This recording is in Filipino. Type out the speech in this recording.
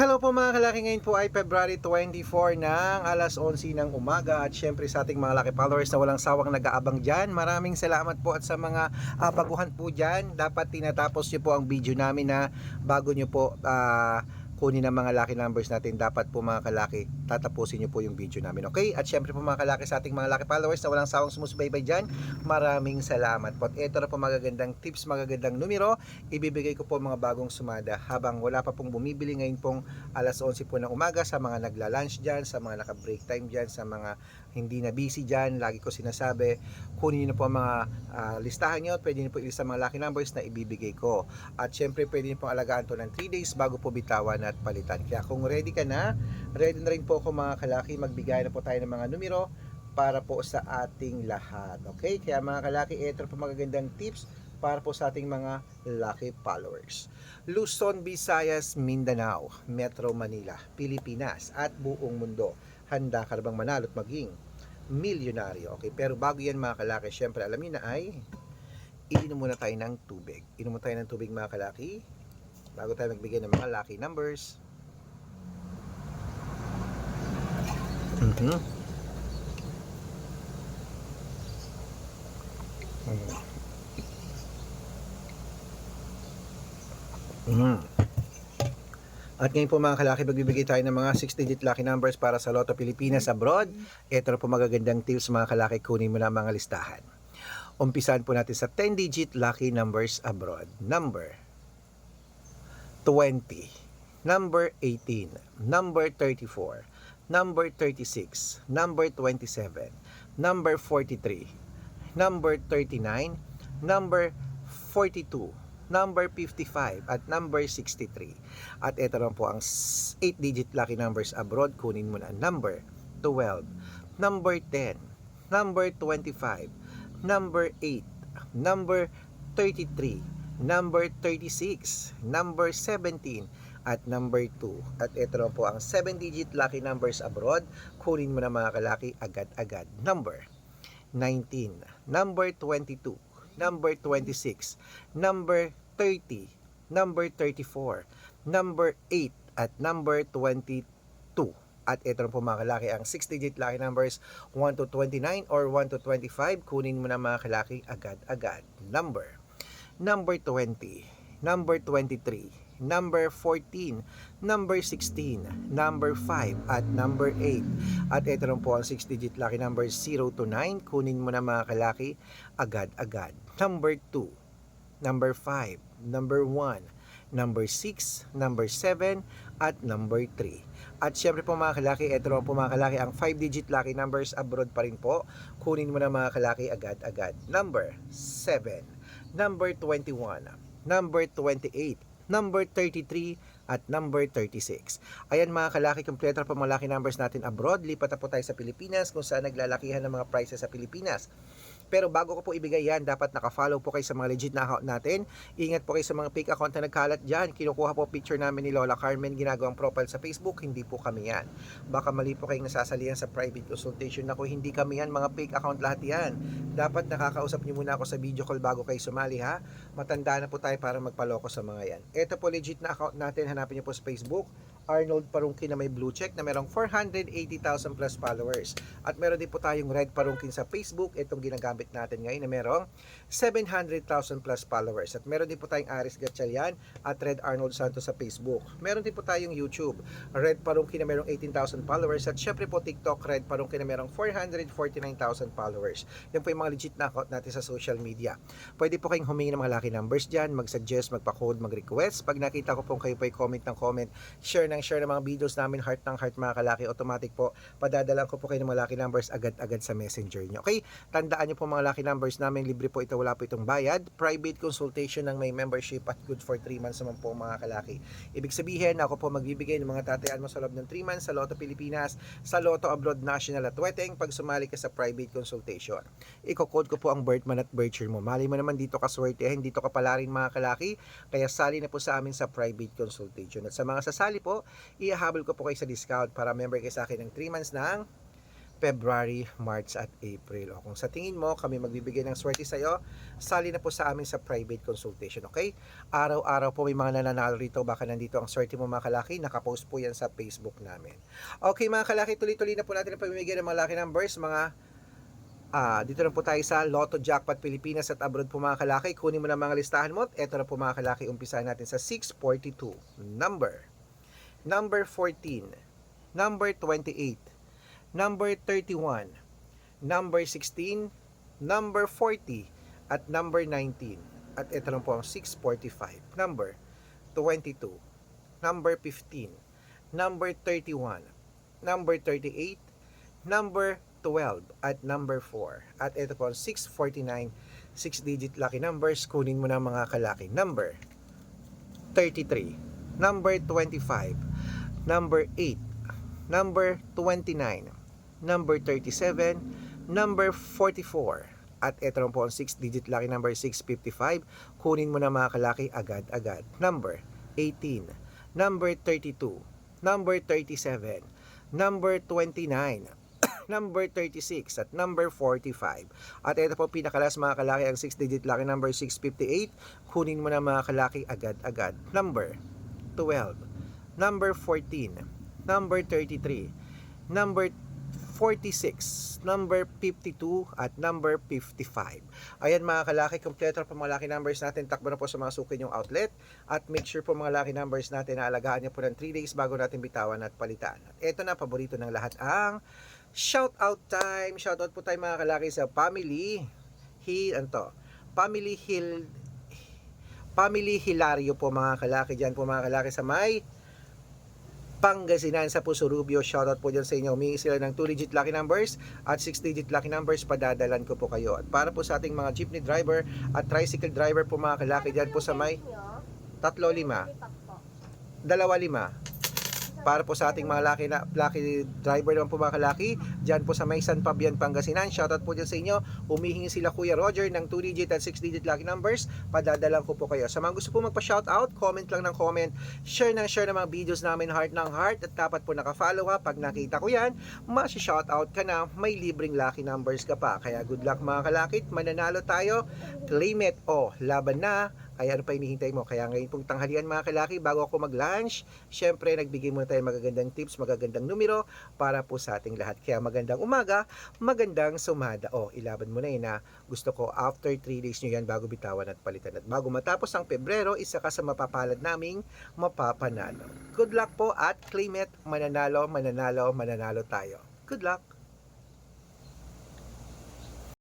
Hello po mga kalaki, ngayon po ay February 24 ng alas 11 ng umaga. At syempre sa ating mga laki followers na walang sawang nag-aabang dyan, maraming salamat po. At sa mga baguhan po dyan, dapat tinatapos nyo po ang video namin na bago nyo po kunin ang mga lucky numbers natin. Dapat po mga kalaki, tatapusin nyo po yung video namin, okay? At syempre po mga kalaki, sa ating mga laki followers na walang sawang sumusubaybay dyan, maraming salamat po. At ito na po magagandang tips, magagandang numero ibibigay ko po mga bagong sumada habang wala pa pong bumibili ngayon pong alas 11 po ng umaga. Sa mga nagla-lunch dyan, sa mga naka-break time dyan, sa mga hindi na busy dyan, lagi ko sinasabi, kunin nyo na po ang mga listahan nyo. Pwede nyo po ilista mga lucky numbers na ibibigay ko. At syempre pwede nyo pong alagaan to ng 3 days bago po bitawan at palitan. Kaya kung ready ka na, ready na rin po ako mga kalaki. Magbigay na po tayo ng mga numero para po sa ating lahat, okay? Kaya mga kalaki, ito po magagandang tips para po sa ating mga lucky followers. Luzon, Visayas, Mindanao, Metro Manila, Pilipinas at buong mundo. Handa ka na bang manalo at maging milyonaryo? Okay, pero bago yan mga kalaki, syempre alam niyo na ay iinom muna tayo ng tubig. Inom muna tayo ng tubig mga kalaki bago tayo magbigay ng mga lucky numbers. At ngayon po mga kalaki, magbibigay tayo ng mga 6-digit lucky numbers para sa Lotto Pilipinas Abroad. Ito na po magagandang tips mga kalaki, kunin mo na mga listahan. Umpisahan po natin sa 10-digit lucky numbers abroad. Number 20, number 18, number 34, number 36, number 27, number 43, number 39, number 42, number 55 at number 63. At ito lang po ang 8-digit lucky numbers abroad. Kunin mo na number 12, number 10, number 25, number 8, number 33, number 36, number 17 at number 2. At ito lang po ang 7-digit lucky numbers abroad. Kunin mo na mga kalaki agad-agad. Number 19, number 22, number 26, number 30, number 34, number 8 at number 22. At ito na po mga kalaki ang 6-digit lucky numbers 1 to 29 or 1 to 25. Kunin mo na mga kalaki agad-agad. Number 20, number 23, number 14, number 16, number 5 at number 8. At ito rin po ang 6-digit lucky numbers 0 to 9. Kunin mo na mga kalaki agad-agad. Number 2, number 5, number 1, number 6, number 7 at number 3. At syempre po mga kalaki, ito rin po mga kalaki ang 5-digit lucky numbers abroad pa rin po. Kunin mo na mga kalaki agad-agad. Number 7, number 21, number 28, number 33 at number 36. Ayan mga kalaki, kompleto po mga lucky numbers natin abroad. Lipat na po tayo sa Pilipinas kung saan naglalakihan ng mga prices sa Pilipinas. Pero bago ko po ibigay yan, dapat nakafollow po kayo sa mga legit na account natin. Ingat po kayo sa mga fake account na nagkalat dyan. Kinukuha po picture namin ni Lola Carmen, ginagawang profile sa Facebook. Hindi po kami yan. Baka mali po kayong nasasalihan sa private consultation. Ako, hindi kami yan, mga fake account lahat yan. Dapat nakakausap niyo muna ako sa video call bago kayo sumali, ha. Matanda na po tayo para magpaloko sa mga yan. Ito po legit na account natin, hanapin niyo po sa Facebook, Arnold Parungkin na may blue check na merong 480,000 plus followers. At meron din po tayong Red Parungkin sa Facebook, itong ginagamit natin ngayon na merong 700,000 plus followers. At meron din po tayong Aris Gatchalian at Red Arnold Santos sa Facebook. Meron din po tayong YouTube, Red Parungkin na merong 18,000 followers. At syempre po TikTok, Red Parungkin na merong 449,000 followers. Yan po yung mga legit na account natin sa social media. Pwede po kayong humingi ng mga lucky numbers dyan, mag-suggest, magpa-code, mag-request. Pag nakita ko po kayo po ay comment ng comment, share ng mga videos namin, heart ng heart mga kalaki, automatic po padadalan ko po kayo ng mga lucky numbers agad-agad sa messenger nyo. Okay, tandaan nyo po mga lucky numbers namin, libre po ito, wala po itong bayad. Private consultation ng may membership at good for 3 months naman po mga kalaki. Ibig sabihin, ako po magbibigay ng mga tatayaan mo sa loob ng 3 months sa Lotto Pilipinas, sa Lotto Abroad National at Weteng pag sumali ka sa private consultation. Iko-code ko po ang birth month at birth year mo. Mali mo naman dito ka swertehin, dito ka pala rin mga kalaki, kaya sali na po sa amin sa private consultation. At sa mga sasali po, ihahabol ko po kayo sa discount para member kayo sa akin ng 3 months ng February, March at April. O kung sa tingin mo kami magbibigay ng swerte sa'yo, sali na po sa amin sa private consultation, okay? Araw-araw po may mga nananalo rito, baka nandito ang swerte mo mga kalaki, nakapost po yan sa Facebook namin. Okay mga kalaki, tuloy-tuloy na po natin ang pamimigay ng mga lucky numbers, dito na po tayo sa Lotto Jackpot Pilipinas at abroad po mga kalaki. Kunin mo na mga listahan mo at eto na po mga kalaki, umpisahan natin sa 642, number 14, number 28, number 31, number 16, number 40, at number 19. At ito lang po ang 645, number 22, number 15, number 31, number 38, number 12, at number 4. At ito po ang 649, 6-digit lucky numbers. Kunin mo na mga kalaki. Number 33, number 25, number 8, number 29, number 37, number 44, at ito lang po ang 6-digit lucky number 655. Kunin mo na mga kalaki agad-agad. Number 18, number 32, number 37, number 29, number 36, at number 45. At ito po pinakalas mga kalaki ang 6-digit lucky number 658. Kunin mo na mga kalaki agad-agad. Number 12, number 14, number 33, number 46, number 52, at number 55. Ayan mga kalaki, kompleto po mga lucky numbers natin. Takbo na po sa mga suki yung outlet. At make sure po mga lucky numbers natin na alagaan niyo po ng 3 days bago natin bitawan at palitan. At ito na, paborito ng lahat ang shout out time. Shout out po tayo mga kalaki sa Family Hilario po mga kalaki. Diyan po mga kalaki sa may Pangasinan sa Puso Rubio. Shoutout po dyan sa inyo. Humingi sila ng 2-digit lucky numbers at 6-digit lucky numbers. Padadalan ko po kayo. At para po sa ating mga jeepney driver at tricycle driver po mga kalaki, dyan po sa may 3-5, 2-5. Para po sa ating mga lucky driver naman po mga kalaki, dyan po sa may San Fabian, Pangasinan. Shoutout po dyan sa inyo. Humihingi sila Kuya Roger ng 2-digit at 6-digit lucky numbers. Padadalan ko po kayo. Sa mga gusto po magpa-shoutout, comment lang ng comment. Share ng mga videos namin, heart ng heart. At dapat po naka-follow ha. Pag nakita ko yan, masi-shoutout ka na. May libreng lucky numbers ka pa. Kaya good luck mga kalakit. Mananalo tayo. Claim it. Laban na. Kaya ano pa hinihintay mo? Kaya ngayon pong tanghalian mga kalaki, bago ako mag-lunch, syempre nagbigay muna tayo magagandang tips, magagandang numero para po sa ating lahat. Kaya magandang umaga, magandang sumada. Ilaban mo na yun na gusto ko after 3 days nyo yan bago bitawan at palitan. At bago matapos ang Pebrero, isa ka sa mapapalad naming mapapanalo. Good luck po at claim it. Mananalo, mananalo, mananalo tayo. Good luck!